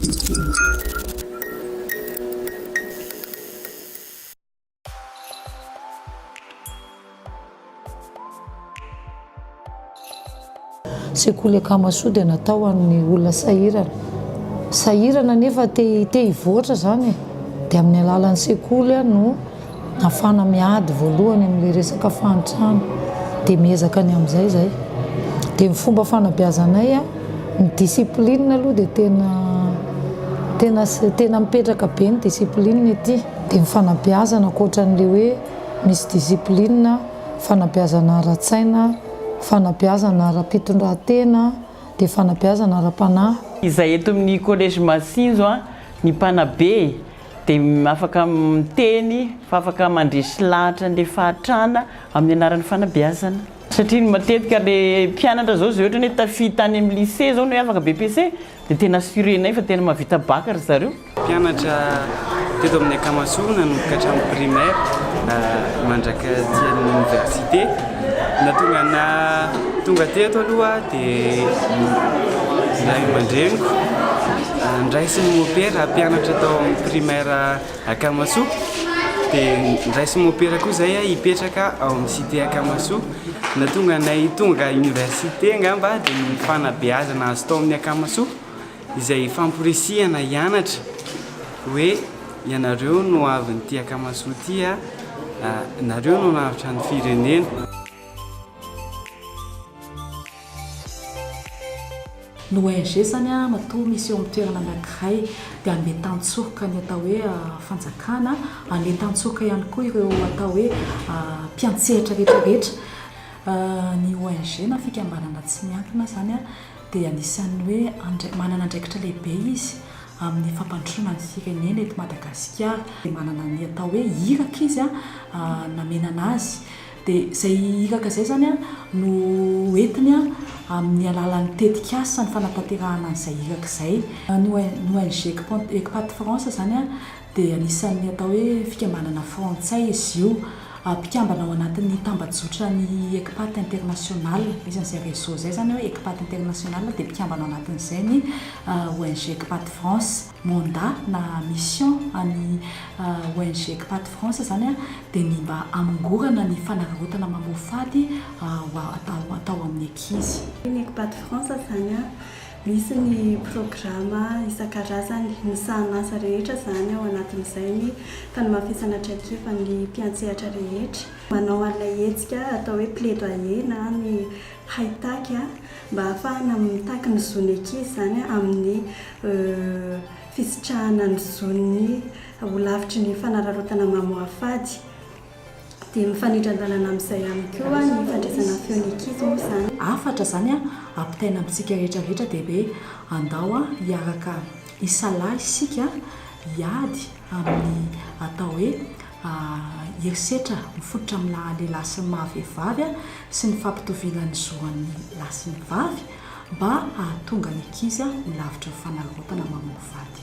Sekoly Akamasoa dia natao amin'ny olona sahirana nefa te hivoatra zany dia amin'ny alalan'ny sekoly no afana miady voalohany amin'ilay resaka fahantrana dia miezaka ny amin'izay zay dia ny fomba fanabeazanay ny discipline aloha dia tena mipetraka be ny discipline ety dia ny fanabeazana ankoatran'ilay hoe misy discipline, fanabeazana ara-tsaina, fanabeazana ara-pitondran-tena dia fanabeazana ara-panahy. Izay eto amin'ny collège Masinjo ny mpanabe dia afaka miteny fa afaka mandresy lahatra ny fahatrana amin'ny anaran'ny fanabeazana. Satria matetika le mpianatra zao zay ohatra hoe tafita tany amin'ny lycée zao no hoe afaka BPC dia tena assurenay fa tena mahavita bac ry zareo. Mpianatra teto amin'ny Akamasoa nanomboka hatramin'ny primaire mandraka amin'ny université na tonga teto aloha dia ray aman-dreniko ndraisy ny mopera mpianatra tao amin'ny primaire Akamasoa dia ndraisy mopera koa zay hipetraka ao amin'ny cité Akamasoa na tonga anay tonga université angamba dia ny fanabeazana azy tao amin'ny Akamasoa izay famporisihana hianatra hoe ianareo no avin'ity Akamasoa ity nareo no navitra ny firenena. Ny ONG zany matoa misy eo amin'ny toerana anankiray dia an'ilay tantsoka ny atao hoe fanjakana, an'ilay tantsoka ihany koa ireo atao hoe mpiantsehatra rehetrarehetra. Ny ONG na fikambanana tsy miankina zany dia anisan'ny hoe manana andraikitra lehibe izy amin'ny fampandrosoana ny firenena eto Madagasikara. Dia manana ny atao hoe iraka izy namenana azy dia zay iraka zay zany no entiny amin'ny alalan'ny tetikasa ny fanatanterahana an'izay iraka izay. Ny ONG Ecpat France zany dia anisan'ny atao hoe fikambanana frantsay izy io, mpikambana ao anatin'ny tambajotra ny Ecpat international, misy an'izay réseau zay zany hoe Ecpat international dia mpikambana ao anatin'izay ny ONG Ecpat France. Mandat na mission any ONG Ecpat France zany dia ny mba amongorana ny fanararaotana mamofady atao amin'ny ankizy. Ny Ecpat France zany misy ny programa isan-karazany ny sahan'asa rehetra zany ao anatin'izay ny fanamafisana traikefa ny mpiantsehatra rehetra. Manao an'ilay hetsika atao hoe plaidoyer na ny haitaky mba ahafahana mitaky ny zon'ny ankizy zany amin'ny fisitrahana ny zon'ny ho lavitry ny fanararaotana mamoafady. Dia mifanindran-dalana amin'izay ihany koa ny fandraisana feon'ny ankizy moa zany. Afatra zany ampitaina amintsika rehetrarehetra dia hoe andao hiaraka isalahy isika hiady amin'ny atao hoe herisetra mifototra amina lehilahy sy ny mahavehivavy sy ny fampitoviana ny zoan'ny lahy sy ny vavy mba ahatonga ny ankizy ho lavitra ny fanararaotana mamoafady.